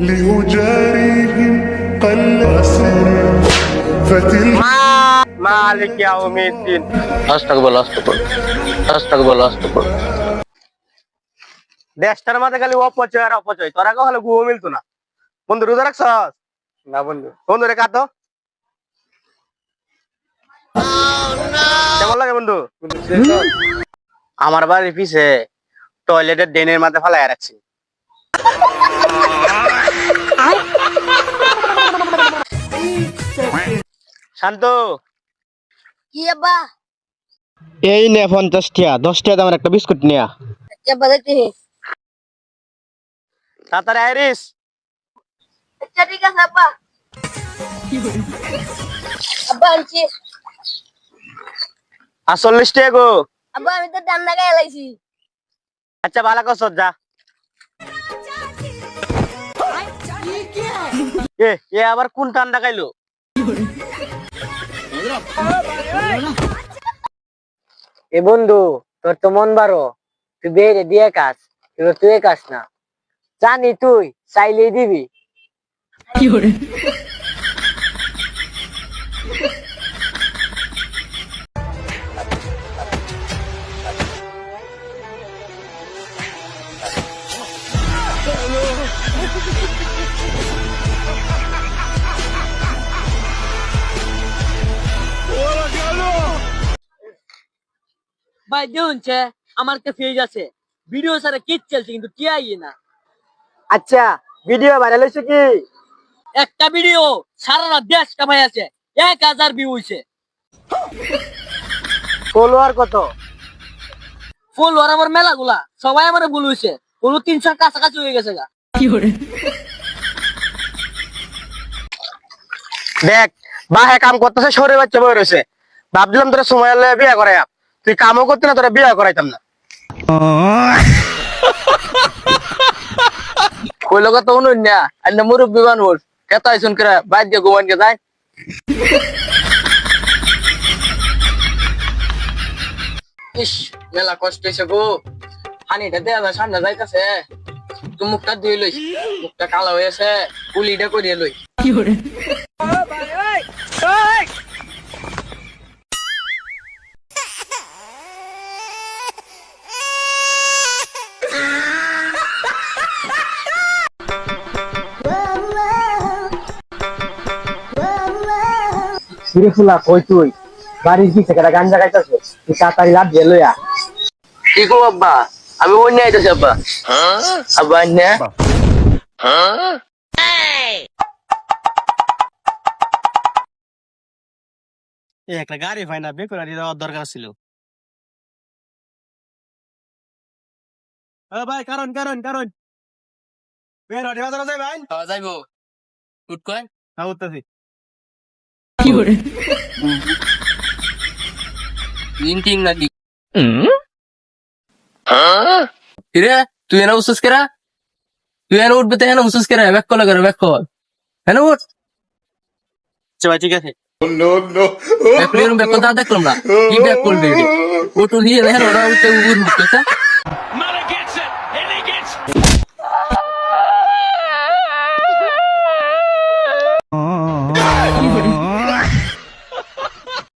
لأجاريهم قل أسر فتلك মালিক ইয়াউমিদ্দিন। আস্তাগফিরুল্লাহ। দেশটার মাঝে খালি অপচয় আর অপচয়, তোরা কেউ হলে গুয়ো মিলতো না। বন্ধু রোজা রাখছস? না বন্ধু। বন্ধু রে কাটো। কেমন লাগে বন্ধু? আমার বাড়ির পিছে টয়লেটের ড্রেনের মাঝে ফেলাইয়া রাখছি। শান্ত, কি আব্বা? এই নে 50 টাকা, 10 টাকা দামের একটা বিস্কুট নিয়া। আচ্ছা বাজাতে। তাড়াতাড়ি আইরিস। আচ্ছা ঠিক আছে আব্বা। আব্বা আনছি। 48 টাকা গো। আব্বা আমি তো ডান্ডা গায়ে লাইছি। আচ্ছা ভালো করছ, যা। এ আবার কোন ঠান্ডা খাইলো? এ বন্ধু, তোর তো মন বারো, তুই বেরে দিয়ে কাজ, তুই কাজ না জানি, তুই চাইলেই দিবি। ভাই দেখুনছে আমার একটা পেজ আছে, ভিডিও সারা কিট চলছে কিন্তু কি আইয়ে না। আচ্ছা, ভিডিও ভাইরাল হয়েছে কি? একটা ভিডিও সারা রাত দেশ কামাই আছে, 1000 ভিউ হইছে। ফলোয়ার কত? ফলোয়ার আমার মেলা গুলা, সবাই আমার ভুল হইছে, কোনো 300 কাছাকাছি হয়ে গেছে গা। দেখ বাহে কাম করতেছে, শরীর বাচ্চা বই রয়েছে, ভাবছিলাম তোরা সময় হলে বিয়ে করাই, তুই কামও করতি না, তোরা বিয়ে করাইতাম না। কইলো কত উনুন না আর না মুরব্বি মানুষ কেতা আইছুন করে বাইর দিয়ে ঘুমান কে যায়। ইস মেলা কষ্ট হইছে গো, পানিটা দেয়া সামনে যাইতাছে, তুই মুখটা ধুই লইস, মুখটা কালো হয়েছে, কুলিটা করিয়ে লই। সিরিফুলা কই তুই? বাড়ির পিছে কেটা গাঞ্জা খাইতেছে, তুই তাড়াতাড়ি লাভ দিয়ে লইয়া। কি গো আব্বা, আমি অন্য আইতাছি আব্বা। আব্বা না একটা গাড়ি পাই না, বেকুরা দেওয়ার দরকার ছিল। ভাই কারণ বের হটে বাজারে যাই ভাই। যাইবো উঠ কয় হ্যাঁ উঠতেছি। তিন নাকি রে তুই এনে উসুস কেরা, তুই এনে উঠবে তো এনে উসুস কেরা, ব্যাক কল করে ব্যাক কল এনে উঠ। আচ্ছা ভাই ঠিক আছে। ব্যাক কল ব্যাক কল দেখলাম না, কি ব্যাক করবে উঠ নিয়ে এনে ওরা উঠতে উঠ